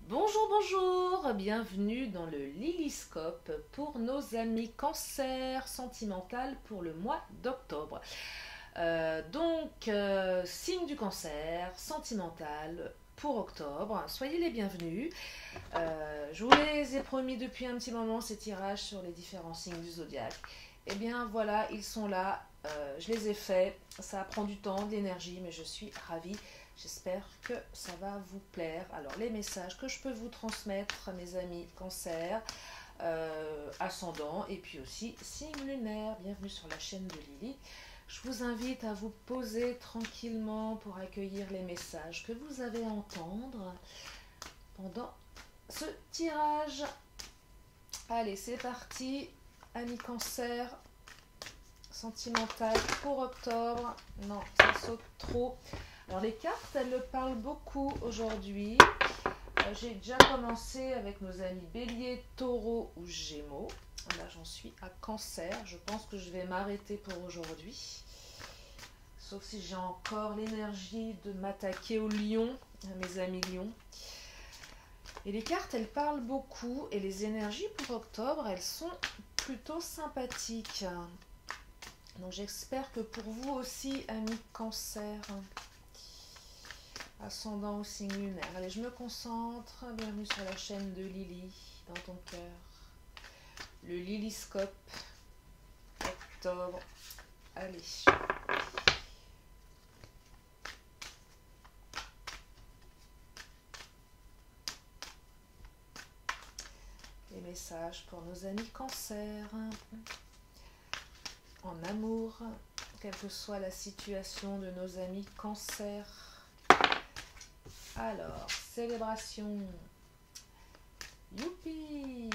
Bonjour, bonjour, bienvenue dans le Lilyscope pour nos amis cancer sentimental pour le mois d'octobre. Signe du cancer sentimental pour octobre, soyez les bienvenus. Je vous les ai promis depuis un petit moment ces tirages sur les différents signes du zodiaque. Eh bien voilà, ils sont là, je les ai faits, ça prend du temps, de l'énergie, mais je suis ravie. J'espère que ça va vous plaire. Alors les messages que je peux vous transmettre, mes amis cancer, ascendant et puis aussi signe lunaire. Bienvenue sur la chaîne de Lily. Je vous invite à vous poser tranquillement pour accueillir les messages que vous avez à entendre pendant ce tirage. Allez, c'est parti. Amis cancer, sentimental pour octobre. Non, ça saute trop. Alors les cartes, elles parlent beaucoup aujourd'hui. J'ai déjà commencé avec nos amis bélier, taureau ou gémeaux. Là j'en suis à cancer. Je pense que je vais m'arrêter pour aujourd'hui. Sauf si j'ai encore l'énergie de m'attaquer au lion, à mes amis lions. Et les cartes, elles parlent beaucoup. Et les énergies pour octobre, elles sont plutôt sympathiques. Donc j'espère que pour vous aussi, amis cancer, ascendant au signe lunaire. Allez, je me concentre. Bienvenue sur la chaîne de Lily, dans ton cœur. Le Lilyscope, octobre. Allez. Les messages pour nos amis cancer. En amour, quelle que soit la situation de nos amis cancer. Alors, célébration. Youpi!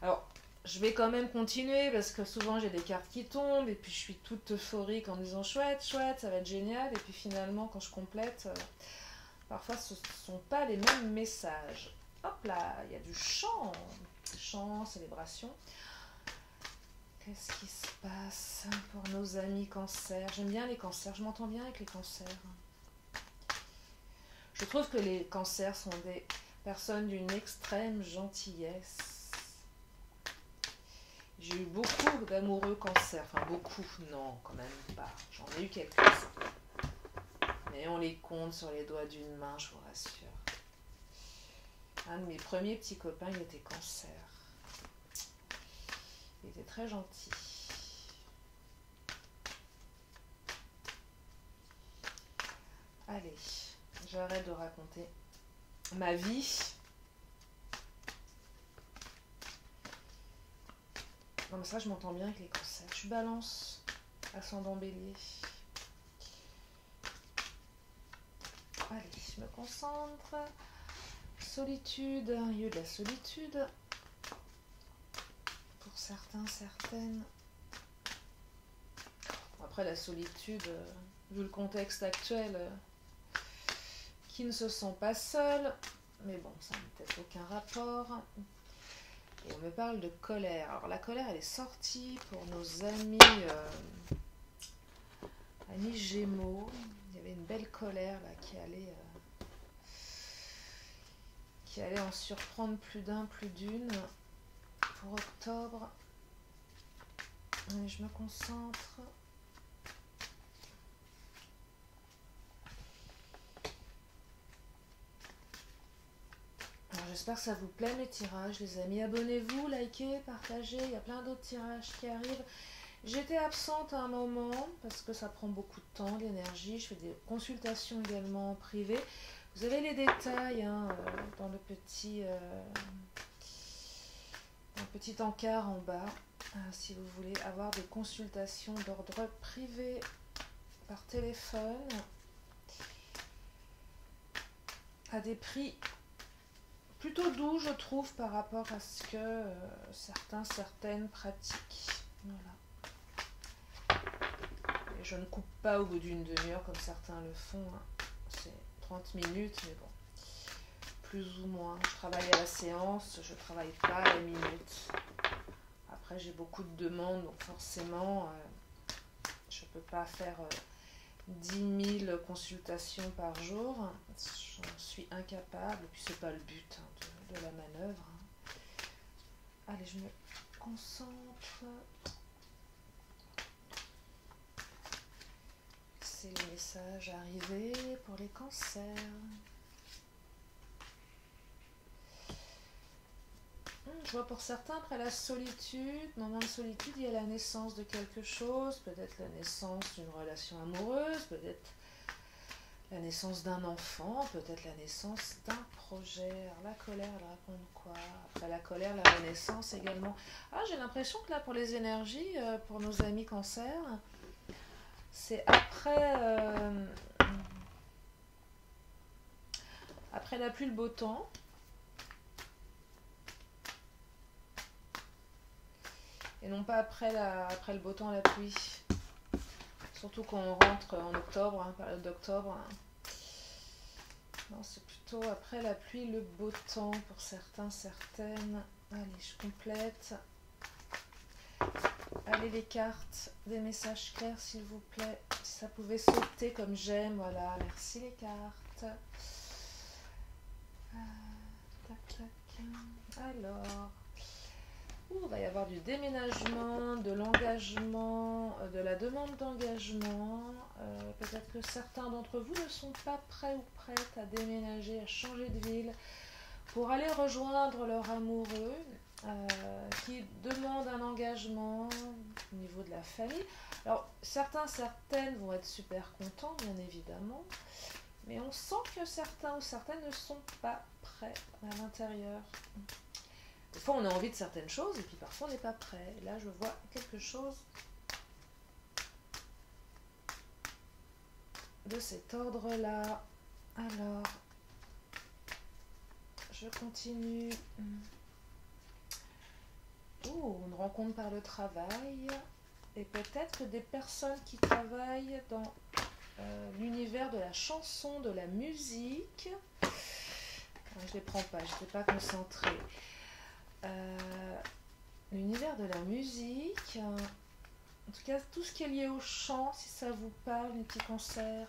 Alors, je vais quand même continuer parce que souvent j'ai des cartes qui tombent et puis je suis toute euphorique en disant chouette, chouette, ça va être génial. Et puis finalement, quand je complète, parfois ce ne sont pas les mêmes messages. Hop là, il y a du chant, célébration. Qu'est-ce qui se passe pour nos amis cancers? J'aime bien les cancers, je m'entends bien avec les cancers. Je trouve que les cancers sont des personnes d'une extrême gentillesse. J'ai eu beaucoup d'amoureux cancers, enfin beaucoup, non quand même pas, j'en ai eu quelques-uns. Mais on les compte sur les doigts d'une main, je vous rassure. Un de mes premiers petits copains, il était cancer. Il était très gentil. Allez, j'arrête de raconter ma vie. Non mais ça je m'entends bien avec les cancers. Je suis balance, ascendant bélier. Allez, je me concentre. Solitude, un lieu de la solitude. Pour certains, certaines. Après la solitude, vu le contexte actuel, qui ne se sent pas seul. Mais bon, ça n'a peut-être aucun rapport. Et on me parle de colère. Alors la colère, elle est sortie pour nos amis, amis gémeaux. Il y avait une belle colère là qui allait en surprendre plus d'un, plus d'une pour octobre. Et je me concentre. Alors j'espère que ça vous plaît mes tirages les amis. Abonnez-vous, likez, partagez. Il y a plein d'autres tirages qui arrivent. J'étais absente à un moment parce que ça prend beaucoup de temps, d'énergie. Je fais des consultations également privées. Vous avez les détails dans le petit encart en bas. Si vous voulez avoir des consultations d'ordre privé par téléphone à des prix plutôt doux, je trouve, par rapport à ce que certaines pratiquent. Voilà. Et je ne coupe pas au bout d'une demi-heure comme certains le font. C'est 30 minutes, mais bon, plus ou moins. Je travaille à la séance, je ne travaille pas à la minute. Après, j'ai beaucoup de demandes, donc forcément, je ne peux pas faire 10 000 consultations par jour. J'en suis incapable, et puis c'est pas le but de la manœuvre. Allez, je me concentre. C'est le message arrivé pour les cancers. Je vois pour certains, après la solitude, moment de solitude, il y a la naissance de quelque chose, peut-être la naissance d'une relation amoureuse, peut-être la naissance d'un enfant, peut-être la naissance d'un projet. Alors la colère, elle raconte quoi? Après la colère, la renaissance également. Ah, j'ai l'impression que là, pour les énergies, pour nos amis cancer, c'est après la pluie, le beau temps. Et non pas après le beau temps, la pluie. Surtout quand on rentre en octobre, période d'octobre. Non, c'est plutôt après la pluie, le beau temps pour certains, certaines. Allez, je complète. Allez, les cartes, des messages clairs, s'il vous plaît. Si ça pouvait sauter comme j'aime, voilà. Merci les cartes. Tac, tac. Alors... il va y avoir du déménagement, de l'engagement, de la demande d'engagement. Peut-être que certains d'entre vous ne sont pas prêts ou prêtes à déménager, à changer de ville pour aller rejoindre leur amoureux qui demande un engagement au niveau de la famille. Alors, certaines vont être super contents, bien évidemment, mais on sent que certains ou certaines ne sont pas prêts à l'intérieur. Des fois, on a envie de certaines choses et puis parfois, on n'est pas prêt. Là, je vois quelque chose de cet ordre-là. Alors, je continue. Une rencontre par le travail. Et peut-être que des personnes qui travaillent dans l'univers de la chanson, de la musique. Je ne les prends pas, je n'étais pas concentrée. L'univers de la musique, en tout cas tout ce qui est lié au chant, si ça vous parle, les petits concerts,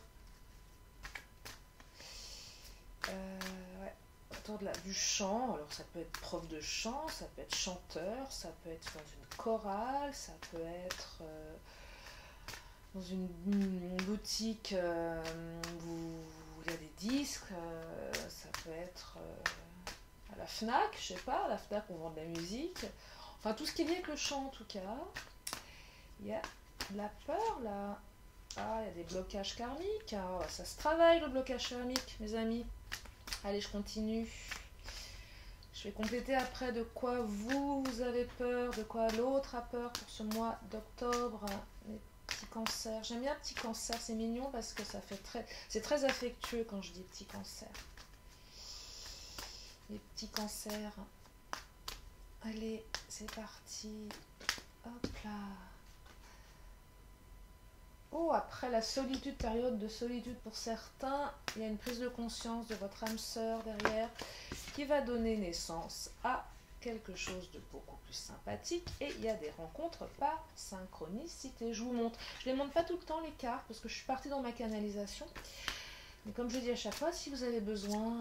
ouais, autour du chant. Alors ça peut être prof de chant, ça peut être chanteur, ça peut être dans une chorale, ça peut être dans une boutique où il y a des disques, ça peut être à la FNAC, je sais pas, à la FNAC on vend de la musique. Enfin, tout ce qui est lié avec le chant, en tout cas. Il y a de la peur, là. Ah, il y a des blocages karmiques. Ah, ça se travaille, le blocage karmique, mes amis. Allez, je continue. Je vais compléter après de quoi vous avez peur, de quoi l'autre a peur pour ce mois d'octobre. Les petits cancers. J'aime bien petit cancer, c'est mignon parce que ça fait c'est très affectueux quand je dis petit cancer. Les petits cancers. Allez, c'est parti. Hop là. Après la solitude, période de solitude pour certains, il y a une prise de conscience de votre âme sœur derrière qui va donner naissance à quelque chose de beaucoup plus sympathique. Et il y a des rencontres par synchronicité. Je vous montre. Je ne les montre pas tout le temps les cartes parce que je suis partie dans ma canalisation. Mais comme je dis à chaque fois, si vous avez besoin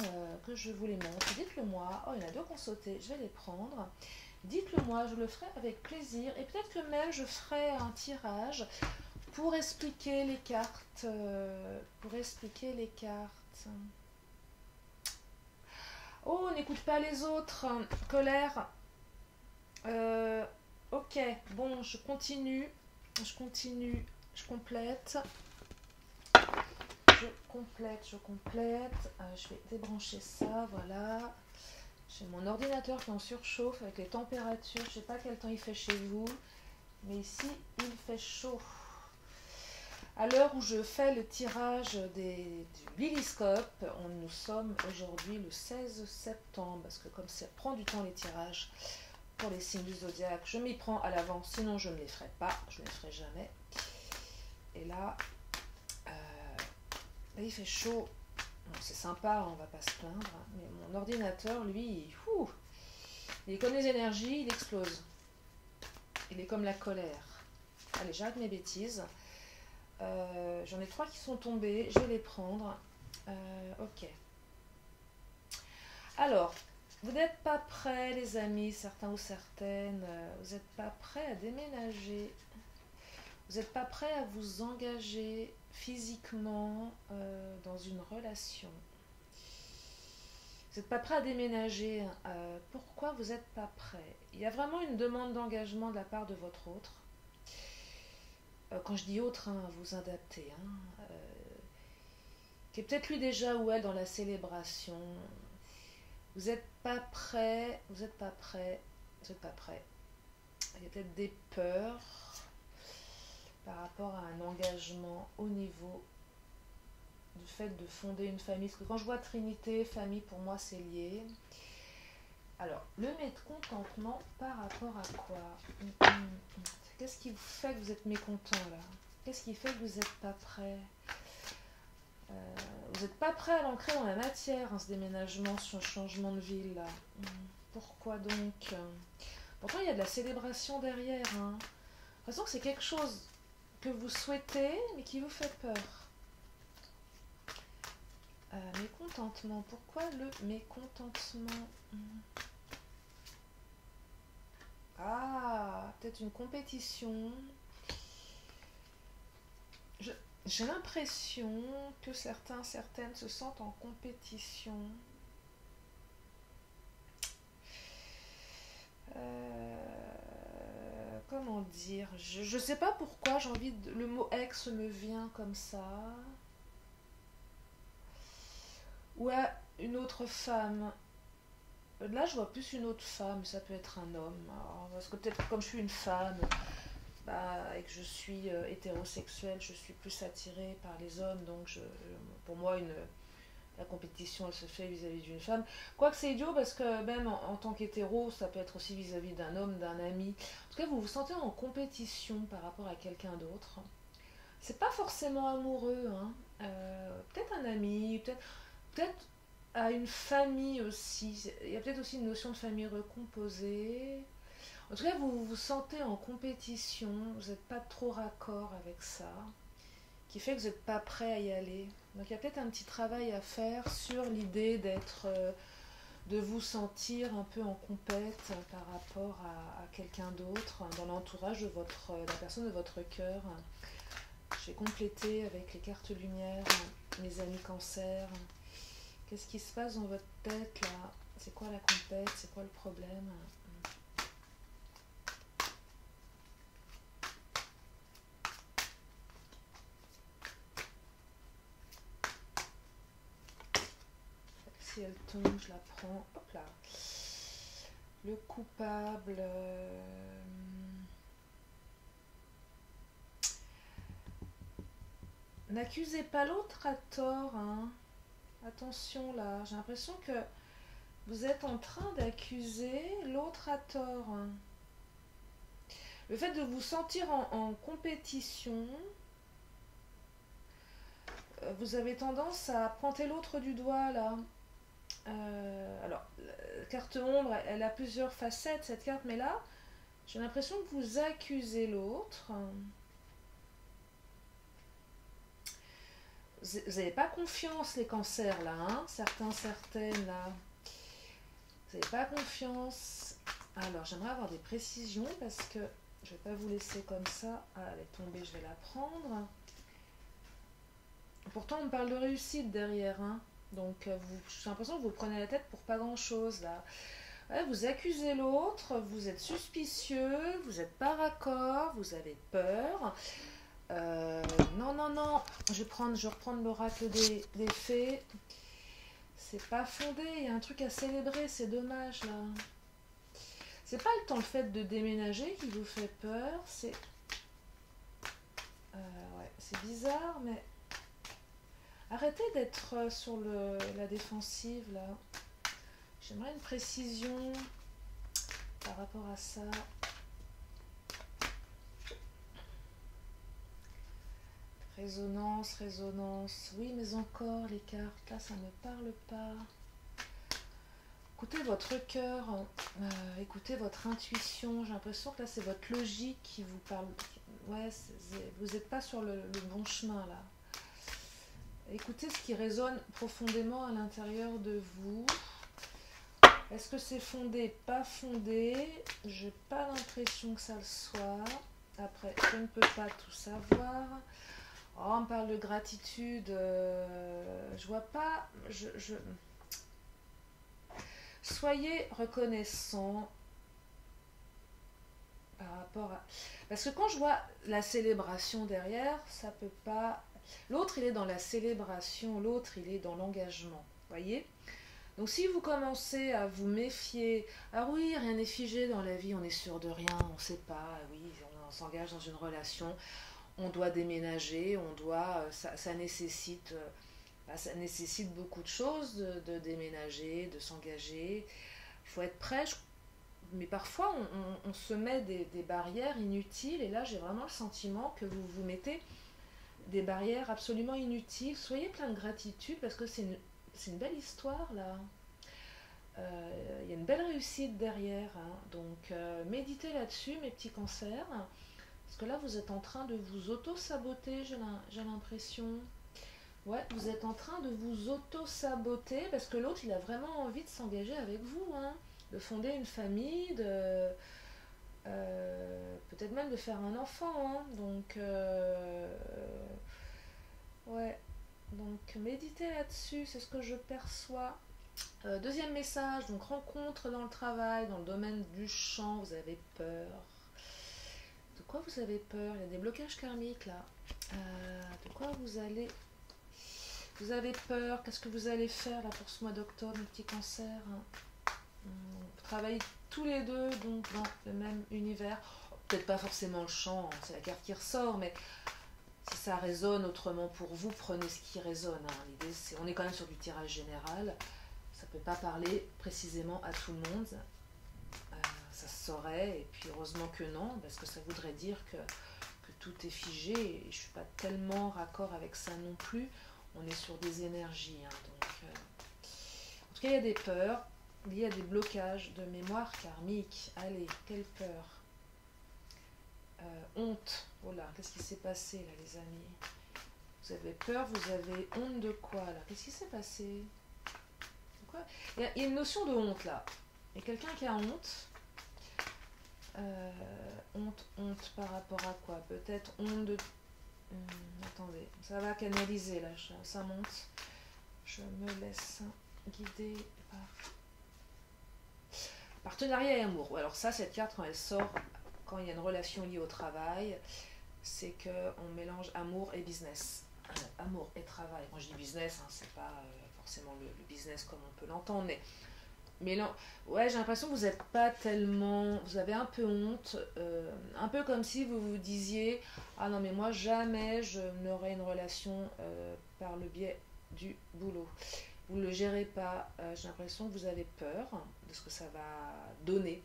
que je vous les montre, dites-le moi. Il y en a deux qui ont sauté, je vais les prendre. Dites-le moi, je le ferai avec plaisir. Et peut-être que même je ferai un tirage pour expliquer les cartes. On n'écoute pas les autres. Colère. Ok, bon, je continue. Je complète. Je complète. Je vais débrancher ça, voilà. J'ai mon ordinateur qui est en surchauffe avec les températures. Je ne sais pas quel temps il fait chez vous, mais ici, il fait chaud. À l'heure où je fais le tirage du Lilyscope, nous sommes aujourd'hui le 16 septembre, parce que comme ça prend du temps les tirages pour les signes du zodiaque, je m'y prends à l'avance, sinon je ne les ferai pas, je ne les ferai jamais. Et là, il fait chaud, bon, c'est sympa, on va pas se plaindre, mais mon ordinateur, lui, il est comme les énergies, il explose. Il est comme la colère. Allez, j'arrête mes bêtises. J'en ai 3 qui sont tombés, je vais les prendre. Ok. Alors, vous n'êtes pas prêts, les amis, certains ou certaines, vous n'êtes pas prêts à déménager. Vous n'êtes pas prêts à vous engager physiquement dans une relation. Vous n'êtes pas prêt à déménager. Pourquoi vous n'êtes pas prêt? Il y a vraiment une demande d'engagement de la part de votre autre. Quand je dis autre, hein, vous adaptez. Qui est peut-être lui déjà ou elle dans la célébration. Vous n'êtes pas prêt, vous n'êtes pas prêt, vous n'êtes pas prêt. Il y a peut-être des peurs par rapport à un engagement au niveau du fait de fonder une famille. Parce que quand je vois Trinité, famille, pour moi, c'est lié. Alors, le mécontentement par rapport à quoi? Qu'est-ce qui fait que vous êtes mécontent là? Qu'est-ce qui fait que vous n'êtes pas prêt? Vous n'êtes pas prêt à l'ancrer dans la matière, hein, ce déménagement, ce changement de ville là. Pourquoi donc? Pourtant, il y a de la célébration derrière. Hein. De toute façon, c'est quelque chose que vous souhaitez, mais qui vous fait peur. Mécontentement. Pourquoi le mécontentement? Ah, peut-être une compétition. J'ai l'impression que certains, certaines se sentent en compétition. Comment dire? Je sais pas pourquoi j'ai envie de... Le mot ex me vient comme ça. Ou à une autre femme. Là, je vois plus une autre femme, ça peut être un homme. Alors, parce que peut-être comme je suis une femme, et que je suis hétérosexuelle, je suis plus attirée par les hommes. Donc, pour moi, la compétition, elle se fait vis-à-vis d'une femme. Quoique c'est idiot, parce que même en tant qu'hétéro, ça peut être aussi vis-à-vis d'un homme, d'un ami. En tout cas, vous vous sentez en compétition par rapport à quelqu'un d'autre. C'est pas forcément amoureux, hein. Peut-être un ami, peut-être à une famille aussi. Il y a peut-être aussi une notion de famille recomposée. En tout cas, vous vous sentez en compétition, vous n'êtes pas trop raccord avec ça, qui fait que vous n'êtes pas prêt à y aller. Donc il y a peut-être un petit travail à faire sur l'idée de vous sentir un peu en compète par rapport à quelqu'un d'autre, dans l'entourage de la personne de votre cœur. J'ai complété avec les cartes lumière, mes amis cancer. Qu'est-ce qui se passe dans votre tête là? C'est quoi la compète? C'est quoi le problème? Si elle tombe, je la prends. Hop là. Le coupable. N'accusez pas l'autre à tort. Hein. Attention là. J'ai l'impression que vous êtes en train d'accuser l'autre à tort. Hein. Le fait de vous sentir en compétition, vous avez tendance à pointer l'autre du doigt là. Alors, la carte ombre, elle a plusieurs facettes cette carte, mais là, j'ai l'impression que vous accusez l'autre. Vous n'avez pas confiance, les cancers là, hein, certains, certaines là. Vous n'avez pas confiance. Alors, j'aimerais avoir des précisions parce que je ne vais pas vous laisser comme ça. Ah, elle est tombée, je vais la prendre. Pourtant, on me parle de réussite derrière, hein. Donc, j'ai l'impression que vous prenez la tête pour pas grand-chose, là. Ouais, vous accusez l'autre, vous êtes suspicieux, vous n'êtes pas raccord, vous avez peur. Non, non, non. Je vais reprendre l'oracle des fées. C'est pas fondé, il y a un truc à célébrer, c'est dommage, là. C'est pas le fait de déménager qui vous fait peur, c'est... ouais, c'est bizarre, mais... Arrêtez d'être sur la défensive là. J'aimerais une précision par rapport à ça. Résonance, résonance. Oui, mais encore les cartes, là ça ne me parle pas. Écoutez votre cœur, écoutez votre intuition. J'ai l'impression que là c'est votre logique qui vous parle. ouais, vous n'êtes pas sur le bon chemin là. Écoutez ce qui résonne profondément à l'intérieur de vous. Est-ce que c'est fondé, pas fondé? J'ai pas l'impression que ça le soit. Après, je ne peux pas tout savoir. Oh, on me parle de gratitude. Je vois pas. Soyez reconnaissant par rapport à... Parce que quand je vois la célébration derrière, ça peut pas... L'autre, il est dans la célébration, l'autre, il est dans l'engagement. Voyez? Donc si vous commencez à vous méfier, ah oui, rien n'est figé dans la vie, on est sûr de rien, on ne sait pas, oui, on s'engage dans une relation, on doit déménager, on doit, ça nécessite beaucoup de choses de déménager, de s'engager. Il faut être prêt, mais parfois on se met des barrières inutiles, et là j'ai vraiment le sentiment que vous vous mettez des barrières absolument inutiles. Soyez plein de gratitude parce que c'est une belle histoire là. Il y a une belle réussite derrière, hein. Donc méditez là-dessus, mes petits cancers, parce que là vous êtes en train de vous auto-saboter, j'ai l'impression. Ouais, vous êtes en train de vous auto-saboter parce que l'autre il a vraiment envie de s'engager avec vous, hein, de fonder une famille, peut-être même de faire un enfant, hein. Donc ouais, donc méditez là-dessus, c'est ce que je perçois. Deuxième message, donc rencontre dans le travail, dans le domaine du chant, vous avez peur. De quoi vous avez peur? Il y a des blocages karmiques là. De quoi vous allez... Vous avez peur, qu'est-ce que vous allez faire là pour ce mois d'octobre, mes petits cancers? Vous travaillez tous les deux donc dans le même univers. Peut-être pas forcément le chant, c'est la carte qui ressort, mais si ça résonne autrement pour vous, prenez ce qui résonne, hein. L'idée, c'est, on est quand même sur du tirage général. Ça ne peut pas parler précisément à tout le monde. Ça se saurait, et puis heureusement que non, parce que ça voudrait dire que tout est figé, et je ne suis pas tellement raccord avec ça non plus. On est sur des énergies, hein, donc, en tout cas, il y a des peurs, il y a des blocages de mémoire karmique. Allez, quelle peur? Honte. Oh là, qu'est-ce qui s'est passé là, les amis? Vous avez peur, vous avez honte de quoi là? Qu'est-ce qui s'est passé? Il y a une notion de honte là. Il y a quelqu'un qui a honte. Honte par rapport à quoi? Peut-être honte de... attendez, ça va canaliser là, ça monte. Je me laisse guider par... Partenariat et amour. Alors ça, cette carte, quand elle sort, quand il y a une relation liée au travail, c'est qu'on mélange amour et business. Amour et travail. Quand je dis business, hein, c'est pas forcément le business comme on peut l'entendre, mais non, ouais, j'ai l'impression que vous n'êtes pas tellement... Vous avez un peu honte, un peu comme si vous vous disiez « Ah non, mais moi, jamais je n'aurai une relation par le biais du boulot. » Vous ne le gérez pas. J'ai l'impression que vous avez peur de ce que ça va donner,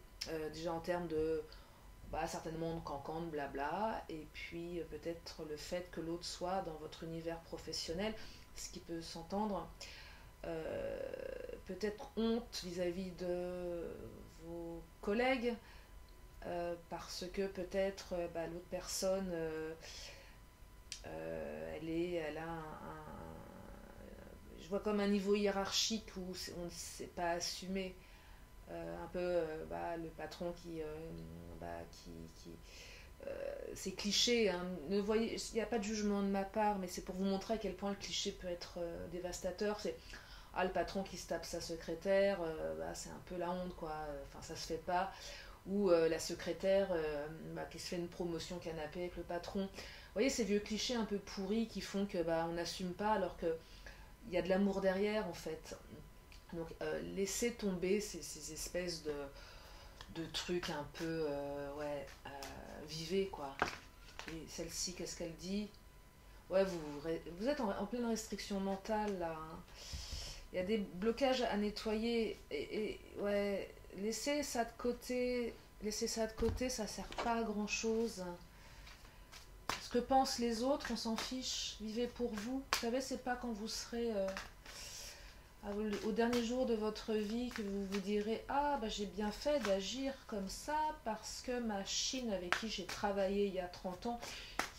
déjà en termes de... certainement de cancan, de blabla, et puis peut-être le fait que l'autre soit dans votre univers professionnel, ce qui peut s'entendre... peut-être honte vis-à-vis de vos collègues, parce que peut-être l'autre personne elle a je vois comme un niveau hiérarchique où on ne sait pas assumer, un peu le patron qui c'est cliché, hein. Ne voyez, il n'y a pas de jugement de ma part, mais c'est pour vous montrer à quel point le cliché peut être dévastateur. C'est le patron qui se tape sa secrétaire, c'est un peu la honte, quoi. Enfin, ça se fait pas. Ou la secrétaire qui se fait une promotion canapé avec le patron. Vous voyez, ces vieux clichés un peu pourris qui font que on n'assume pas, alors que il y a de l'amour derrière, en fait. Donc laissez tomber ces espèces de trucs un peu vivez, quoi. Et celle-ci, qu'est-ce qu'elle dit? Ouais, vous êtes en pleine restriction mentale là, hein. Il y a des blocages à nettoyer, et ouais, laissez ça de côté, ça sert pas à grand chose. Ce que pensent les autres, on s'en fiche. Vivez pour vous. Vous savez, c'est pas quand vous serez au dernier jour de votre vie, que vous vous direz: ah, bah, j'ai bien fait d'agir comme ça parce que ma Chine avec qui j'ai travaillé il y a 30 ans,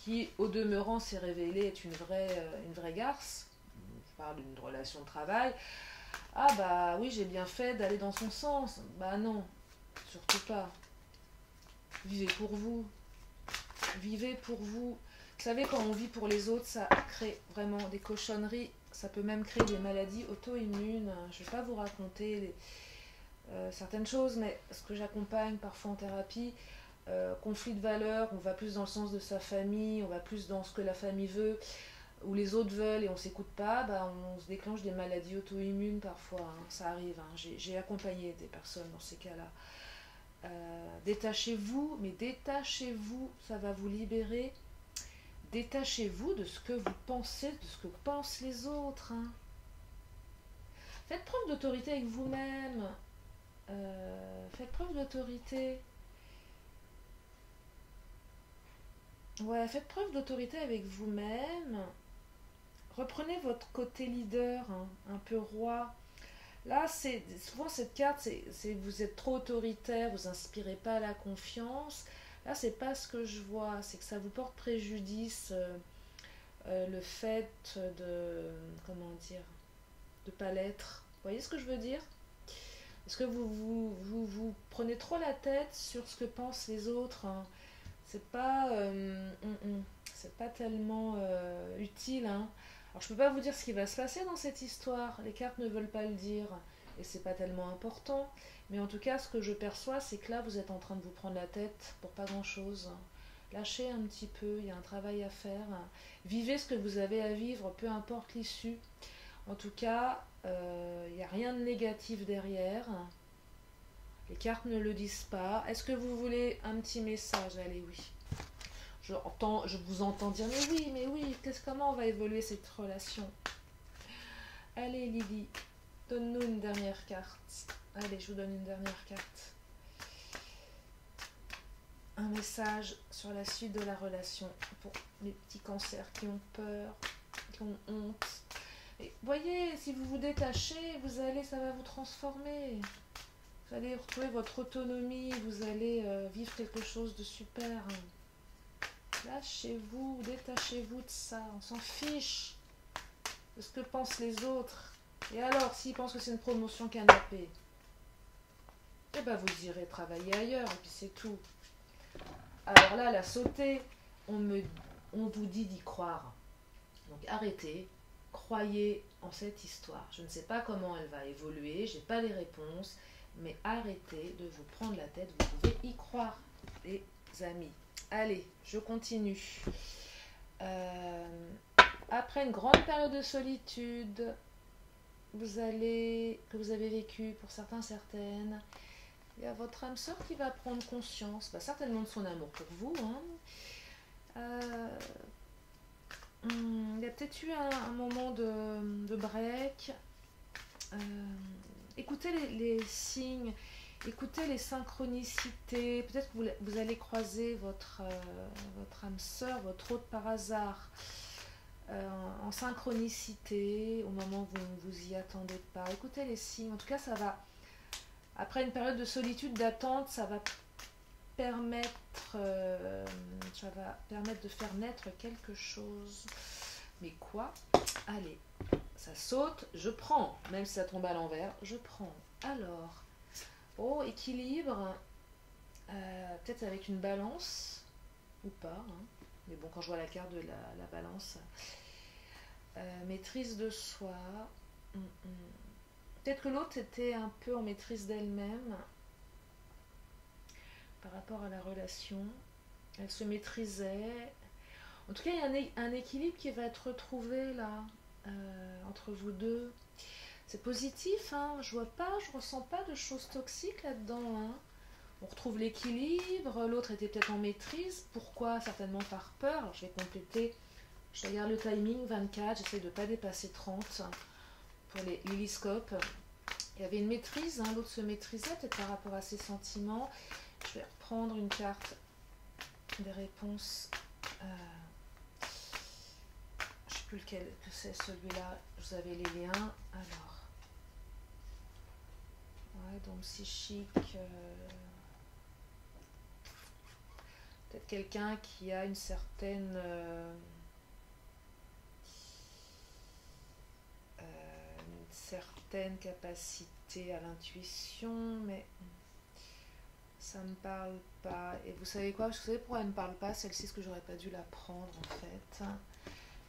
qui au demeurant s'est révélée être une vraie garce, je parle d'une relation de travail, ah bah oui, j'ai bien fait d'aller dans son sens. Bah non, surtout pas. Vivez pour vous. Vivez pour vous. Vous savez, quand on vit pour les autres, ça crée vraiment des cochonneries. Ça peut même créer des maladies auto-immunes. Je ne vais pas vous raconter certaines choses, mais ce que j'accompagne parfois en thérapie, conflit de valeurs, on va plus dans le sens de sa famille, on va plus dans ce que la famille veut, ou les autres veulent et on ne s'écoute pas, bah, on se déclenche des maladies auto-immunes parfois. Hein, ça arrive. Hein. J'ai accompagné des personnes dans ces cas-là. Détachez-vous, mais détachez-vous, ça va vous libérer. Détachez-vous de ce que vous pensez, de ce que pensent les autres. Hein. Faites preuve d'autorité avec vous-même. Faites preuve d'autorité. Ouais, faites preuve d'autorité avec vous-même. Reprenez votre côté leader, hein, un peu roi. Là, c'est souvent cette carte, c'est vous êtes trop autoritaire, vous inspirez pas la confiance. Là, c'est pas ce que je vois, c'est que ça vous porte préjudice, le fait de, comment dire, de pas l'être. Vous voyez ce que je veux dire? Est-ce que vous prenez trop la tête sur ce que pensent les autres? Hein. C'est pas tellement utile. Hein. Alors, je peux pas vous dire ce qui va se passer dans cette histoire. Les cartes ne veulent pas le dire. Et c'est pas tellement important. Mais en tout cas, ce que je perçois, c'est que là, vous êtes en train de vous prendre la tête pour pas grand-chose. Lâchez un petit peu, il y a un travail à faire. Vivez ce que vous avez à vivre, peu importe l'issue. En tout cas, il n'y a rien de négatif derrière. Les cartes ne le disent pas. Est-ce que vous voulez un petit message? Allez, oui. Je vous entends dire, mais oui, comment va évoluer cette relation? Allez, Lily, donne-nous une dernière carte. Allez, je vous donne une dernière carte. Un message sur la suite de la relation pour les petits cancers qui ont peur, qui ont honte. Et voyez, si vous vous détachez, ça va vous transformer. Vous allez retrouver votre autonomie, vous allez vivre quelque chose de super. Lâchez-vous, détachez-vous de ça, on s'en fiche de ce que pensent les autres. Et alors, s'ils pensent que c'est une promotion canapé, eh ben vous irez travailler ailleurs, et puis c'est tout. Alors là, la sauter, on vous dit d'y croire. Donc arrêtez, croyez en cette histoire. Je ne sais pas comment elle va évoluer, j'ai pas les réponses, mais arrêtez de vous prendre la tête, vous pouvez y croire, les amis. Allez, je continue. Après une grande période de solitude, que vous avez vécu pour certains, certaines, il y a votre âme sœur qui va prendre conscience, certainement de son amour pour vous. Hein. Il y a peut-être eu un moment de break. Écoutez les signes. Écoutez les synchronicités. Peut-être que vous allez croiser votre âme sœur, votre hôte par hasard, en synchronicité, au moment où vous ne vous y attendez pas. Écoutez les signes. En tout cas, ça va, après une période de solitude, d'attente, ça va permettre de faire naître quelque chose. Mais quoi? Allez, ça saute, je prends. Même si ça tombe à l'envers, je prends. Alors... oh, équilibre, peut-être avec une balance, ou pas, hein. Mais bon, quand je vois la carte de la balance, maîtrise de soi, peut-être que l'autre était un peu en maîtrise d'elle-même, par rapport à la relation, elle se maîtrisait, en tout cas il y a un équilibre qui va être retrouvé là, entre vous deux. C'est positif, hein. Je ressens pas de choses toxiques là-dedans. Hein. On retrouve l'équilibre, l'autre était peut-être en maîtrise. Pourquoi? Certainement par peur. Alors, je vais compléter, je regarde le timing, 24, j'essaie de ne pas dépasser 30 pour les lilyscopes. Il y avait une maîtrise, hein. L'autre se maîtrisait peut-être par rapport à ses sentiments. Je vais reprendre une carte des réponses. Je ne sais plus lequel que c'est celui-là, vous avez les liens. Alors... donc psychique. Peut-être quelqu'un qui a une certaine capacité à l'intuition, mais ça me parle pas. Et vous savez quoi? Vous savez pourquoi elle me parle pas? Celle-ci, ce que j'aurais pas dû la prendre en fait.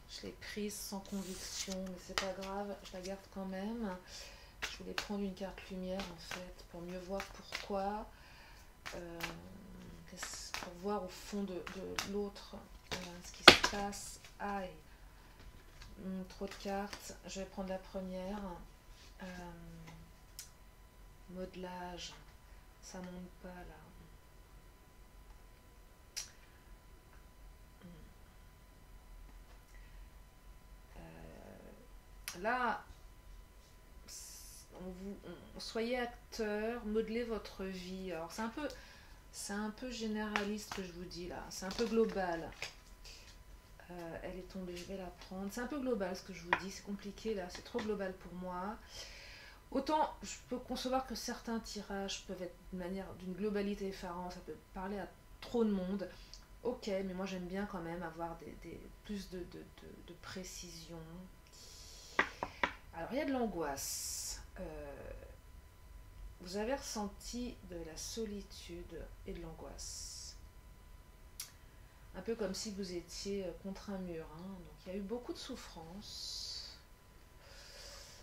Je l'ai prise sans conviction, mais c'est pas grave, je la garde quand même. Je voulais prendre une carte lumière en fait, pour mieux voir pourquoi. Pour voir au fond de l'autre ce qui se passe. Aïe, trop de cartes. Je vais prendre la première. Modelage, ça monte pas là. Là, soyez acteur, modelez votre vie. Alors c'est un peu généraliste ce que je vous dis là, c'est un peu global. Elle est tombée, je vais la prendre. C'est un peu global ce que je vous dis, c'est compliqué là, c'est trop global pour moi. Autant je peux concevoir que certains tirages peuvent être d'une globalité effarante, ça peut parler à trop de monde. Ok, mais moi j'aime bien quand même avoir plus de précision. Alors il y a de l'angoisse. Vous avez ressenti de la solitude et de l'angoisse. Un peu comme si vous étiez contre un mur. Hein. Donc il y a eu beaucoup de souffrance.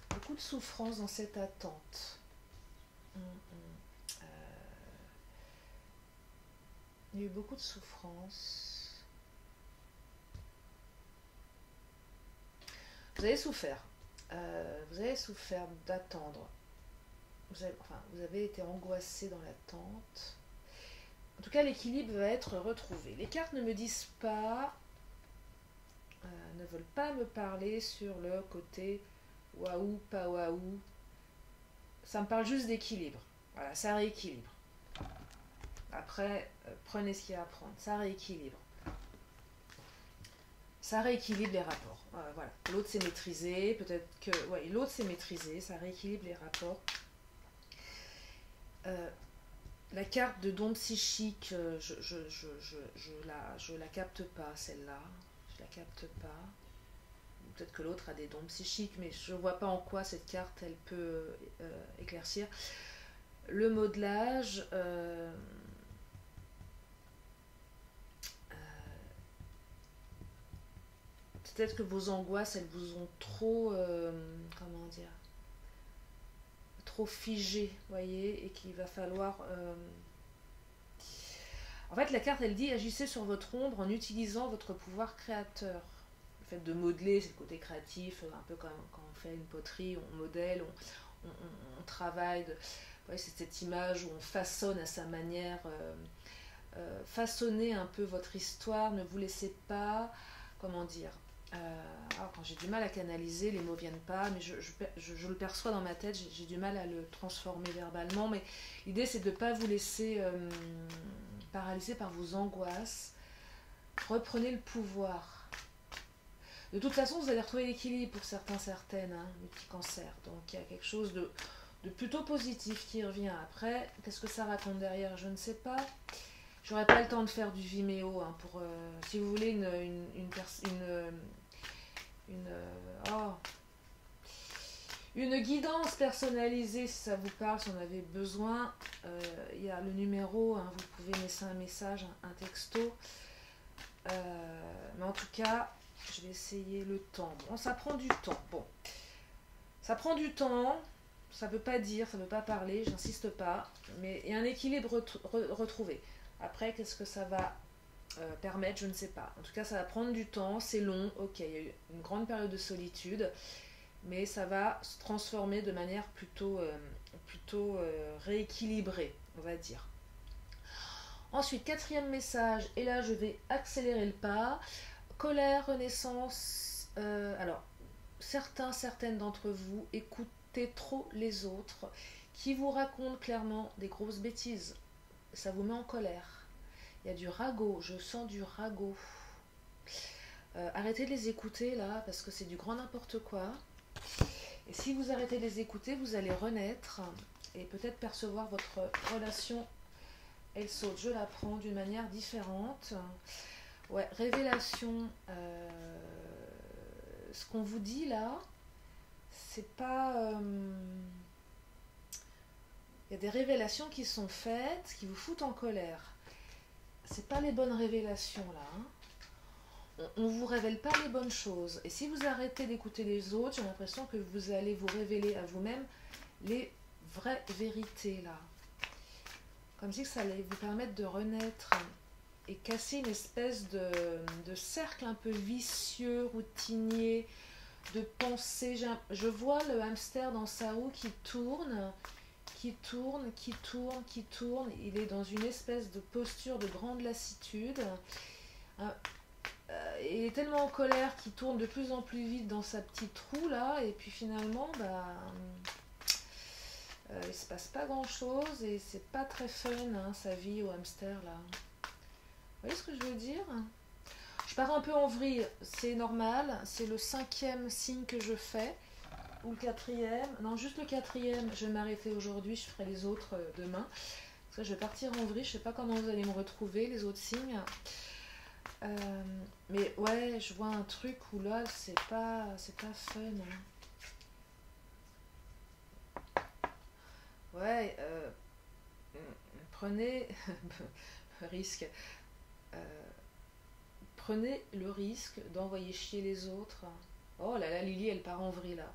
Beaucoup de souffrance dans cette attente. Il y a eu beaucoup de souffrance. Vous avez souffert. Vous avez souffert d'attendre. Vous avez été angoissé dans l'attente. En tout cas, l'équilibre va être retrouvé. Les cartes ne me disent pas, ne veulent pas me parler sur le côté waouh, pas waouh. Ça me parle juste d'équilibre. Voilà, ça rééquilibre. Après, prenez ce qu'il y a à prendre. Ça rééquilibre. Ça rééquilibre les rapports. Voilà. L'autre c'est maîtrisé. Peut-être que. Ouais, l'autre c'est maîtrisé. Ça rééquilibre les rapports. La carte de don psychique, je la capte pas, celle-là. Je la capte pas. Peut-être que l'autre a des dons psychiques, mais je vois pas en quoi cette carte, elle peut éclaircir. Le modelage... peut-être que vos angoisses, elles vous ont trop... comment dire, trop figé, voyez, et qu'il va falloir... En fait, la carte, elle dit, agissez sur votre ombre en utilisant votre pouvoir créateur. Le fait de modeler, c'est le côté créatif, un peu comme quand on fait une poterie, on modèle, on travaille. Ouais, c'est cette image où on façonne à sa manière. Façonnez un peu votre histoire, ne vous laissez pas... Comment dire, alors quand j'ai du mal à canaliser, les mots viennent pas, mais je le perçois dans ma tête, j'ai du mal à le transformer verbalement, mais l'idée c'est de ne pas vous laisser paralyser par vos angoisses. Reprenez le pouvoir. De toute façon, vous allez retrouver l'équilibre pour certains, certaines, hein, les petits cancers. Donc il y a quelque chose de plutôt positif qui revient. Après, qu'est-ce que ça raconte derrière? Je ne sais pas. J'aurais pas le temps de faire du Vimeo hein, pour si vous voulez une guidance personnalisée si ça vous parle, si on avait besoin. Il y a le numéro, hein, vous pouvez laisser un message, un texto. Mais en tout cas, je vais essayer le temps. Bon, ça prend du temps. Bon, ça prend du temps. Ça veut pas dire, ça veut pas parler, j'insiste pas. Mais il y a un équilibre retrouvé. Après, qu'est-ce que ça va permettre? Je ne sais pas. En tout cas, ça va prendre du temps, c'est long. Ok, il y a eu une grande période de solitude, mais ça va se transformer de manière plutôt rééquilibrée, on va dire. Ensuite, quatrième message, et là je vais accélérer le pas. Colère, renaissance. Alors, certaines d'entre vous écoutez trop les autres qui vous racontent clairement des grosses bêtises. Ça vous met en colère. Il y a du ragot, je sens du ragot. Arrêtez de les écouter là, parce que c'est du grand n'importe quoi. Et si vous arrêtez de les écouter, vous allez renaître. et peut-être percevoir votre relation, elle saute. Je la prends d'une manière différente. Ouais, révélation. Ce qu'on vous dit là, c'est pas... Il y a des révélations qui sont faites, qui vous foutent en colère. C'est pas les bonnes révélations là. On vous révèle pas les bonnes choses. Et si vous arrêtez d'écouter les autres, j'ai l'impression que vous allez vous révéler à vous-même les vraies vérités là. Comme si ça allait vous permettre de renaître et casser une espèce de cercle un peu vicieux, routinier, de pensée. Je vois le hamster dans sa roue qui tourne, qui tourne, qui tourne, qui tourne. Il est dans une espèce de posture de grande lassitude. Il est tellement en colère qu'il tourne de plus en plus vite dans sa petite roue là, et puis finalement, il se passe pas grand chose et c'est pas très fun hein, sa vie au hamster là. Vous voyez ce que je veux dire? Je pars un peu en vrille, c'est normal, c'est le 5e signe que je fais, ou le 4e, non juste le 4e, je vais m'arrêter aujourd'hui, je ferai les autres demain, parce que je vais partir en vrille, je sais pas comment vous allez me retrouver, les autres signes. Mais ouais, je vois un truc où là, c'est pas fun. Hein. Ouais, prenez risque. Prenez le risque d'envoyer chier les autres. Oh là là, Lily, elle part en vrille là.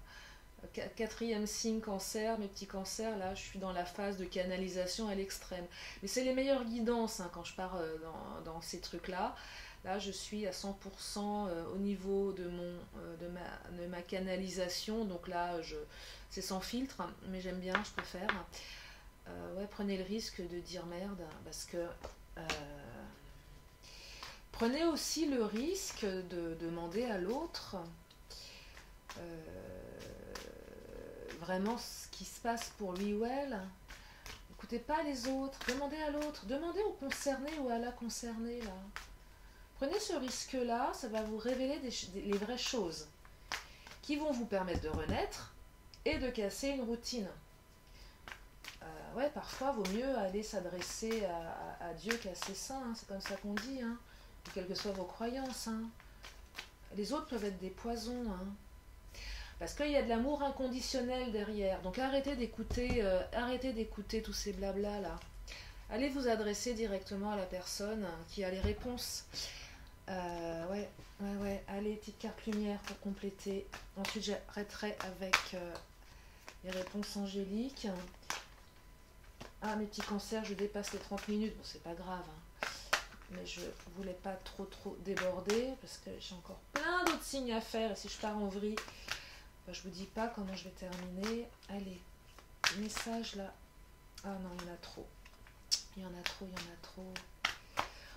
4e signe cancer, mes petits cancers, là je suis dans la phase de canalisation à l'extrême. Mais c'est les meilleures guidances hein, quand je pars dans ces trucs-là. Là je suis à 100% au niveau de ma canalisation, donc là c'est sans filtre, mais j'aime bien, je préfère. Ouais, prenez le risque de dire merde, parce que... prenez aussi le risque de demander à l'autre... vraiment ce qui se passe pour lui ou elle. Écoutez pas les autres, demandez à l'autre, demandez au concerné ou à la concernée là. Prenez ce risque là, ça va vous révéler les vraies choses qui vont vous permettre de renaître et de casser une routine. Ouais, parfois vaut mieux aller s'adresser à Dieu qu'à ses saints, hein, c'est comme ça qu'on dit, hein, quelles que soient vos croyances. Hein. Les autres peuvent être des poisons, hein. Parce qu'il y a de l'amour inconditionnel derrière. Donc arrêtez d'écouter tous ces blabla là. Allez vous adresser directement à la personne qui a les réponses. Ouais. Allez, petite carte lumière pour compléter. Ensuite j'arrêterai avec les réponses angéliques. Ah, mes petits cancers, je dépasse les 30 minutes. Bon, c'est pas grave. Hein. Mais je voulais pas trop déborder parce que j'ai encore plein d'autres signes à faire. Et si je pars en vrille... je vous dis pas comment je vais terminer. Allez, message là. Ah non, il y en a trop. Il y en a trop.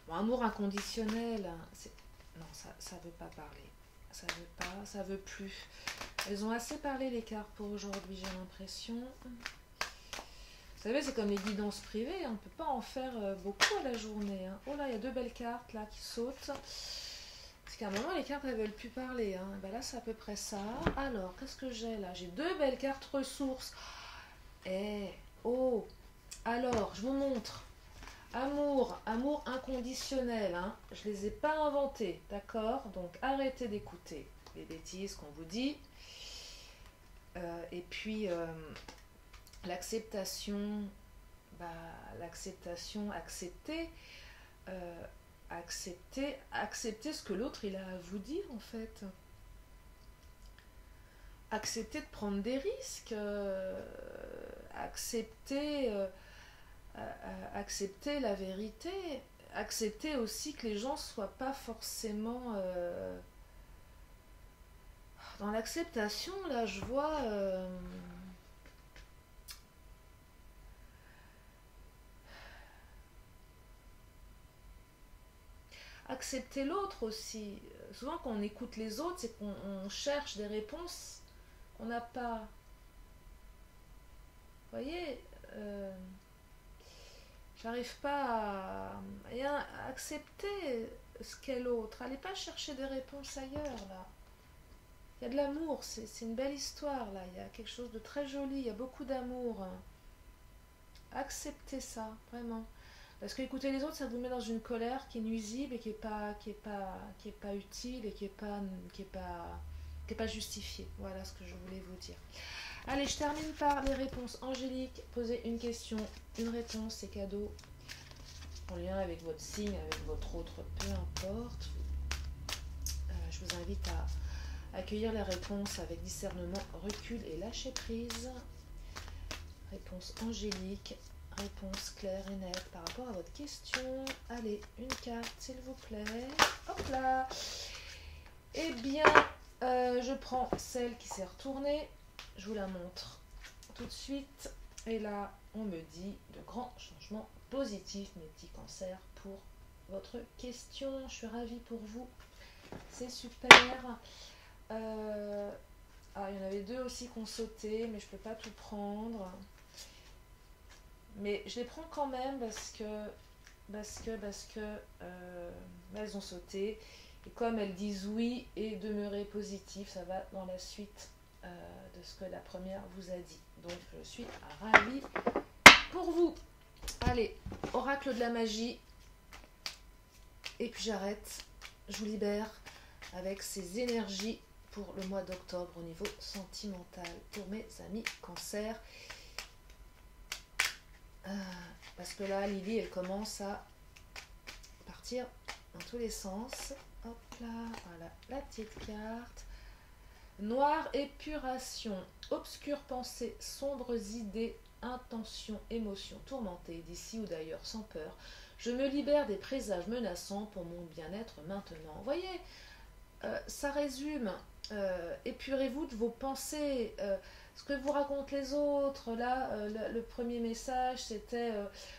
Bon, amour inconditionnel. Non, ça veut pas parler. Ça veut plus. Elles ont assez parlé les cartes pour aujourd'hui, j'ai l'impression. Vous savez, c'est comme les guidances privées. On ne peut pas en faire beaucoup à la journée. Hein. Oh là, il y a 2 belles cartes là qui sautent. Parce qu'à un moment, les cartes, elles veulent plus parler. Hein. Ben là, c'est à peu près ça. Alors, qu'est-ce que j'ai là? J'ai 2 belles cartes ressources. Alors, je vous montre. Amour inconditionnel. Hein. Je les ai pas inventés, d'accord? Donc, arrêtez d'écouter les bêtises qu'on vous dit. Et puis, l'acceptation, accepter. Accepter ce que l'autre il a à vous dire en fait. Accepter de prendre des risques, accepter la vérité, accepter aussi que les gens soient pas forcément dans l'acceptation. Là je vois accepter l'autre aussi. Souvent quand on écoute les autres, c'est qu'on cherche des réponses qu'on n'a pas. Vous voyez, j'arrive pas à accepter ce qu'est l'autre. Allez pas chercher des réponses ailleurs là. Il y a de l'amour, c'est une belle histoire là. Il y a quelque chose de très joli, il y a beaucoup d'amour. Acceptez ça, vraiment. Parce que écouter les autres, ça vous met dans une colère qui est nuisible et qui est pas utile et qui est pas justifiée. Voilà ce que je voulais vous dire. Allez, je termine par les réponses. Angélique, posez une question, une réponse, c'est cadeau. En lien avec votre signe, avec votre autre, peu importe. Je vous invite à accueillir les réponses avec discernement, recul et lâcher prise. Réponse Angélique, réponse claire et nette par rapport à votre question. Allez, une carte s'il vous plaît. Hop là. Eh bien, je prends celle qui s'est retournée. Je vous la montre tout de suite. Et là, on me dit de grands changements positifs, mes petits cancers, pour votre question. Je suis ravie pour vous. C'est super. Il y en avait 2 aussi qui ont sauté, mais je ne peux pas tout prendre. Mais je les prends quand même parce que elles ont sauté. Et comme elles disent oui et demeurer positif, ça va dans la suite de ce que la première vous a dit. Donc je suis ravie pour vous. Allez, oracle de la magie. Et puis j'arrête. Je vous libère avec ces énergies pour le mois d'octobre au niveau sentimental pour mes amis cancer. Parce que là, Lily, elle commence à partir dans tous les sens. Hop là, voilà, la petite carte. Noire, épuration, obscure pensée, sombres idées, intentions, émotions tourmentées, d'ici ou d'ailleurs, sans peur. Je me libère des présages menaçants pour mon bien-être maintenant. Vous voyez, ça résume. Épurez-vous de vos pensées. Ce que vous racontent les autres, là, le premier message, c'était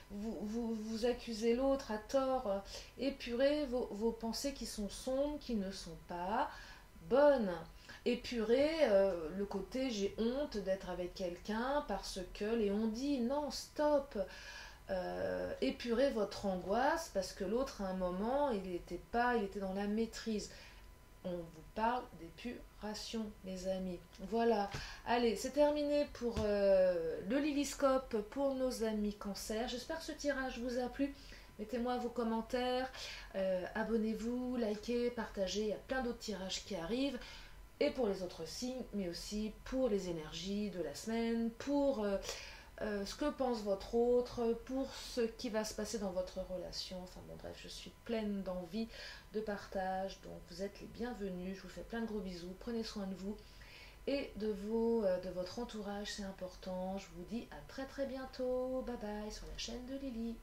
vous accusez l'autre à tort. Épurez vos pensées qui sont sombres, qui ne sont pas bonnes. Épurez le côté j'ai honte d'être avec quelqu'un parce que les on dit non, stop. Épurez votre angoisse parce que l'autre à un moment il était dans la maîtrise. On vous parle d'épuration, les amis. Voilà. Allez, c'est terminé pour le Lilyscope pour nos amis cancer. J'espère que ce tirage vous a plu. Mettez-moi vos commentaires. Abonnez-vous, likez, partagez. Il y a plein d'autres tirages qui arrivent. Et pour les autres signes, mais aussi pour les énergies de la semaine, pour ce que pense votre autre, pour ce qui va se passer dans votre relation. Enfin bon, bref, je suis pleine d'envie, de partage, donc vous êtes les bienvenus. Je vous fais plein de gros bisous, prenez soin de vous et de votre entourage, c'est important. Je vous dis à très très bientôt, bye bye sur la chaîne de Lily.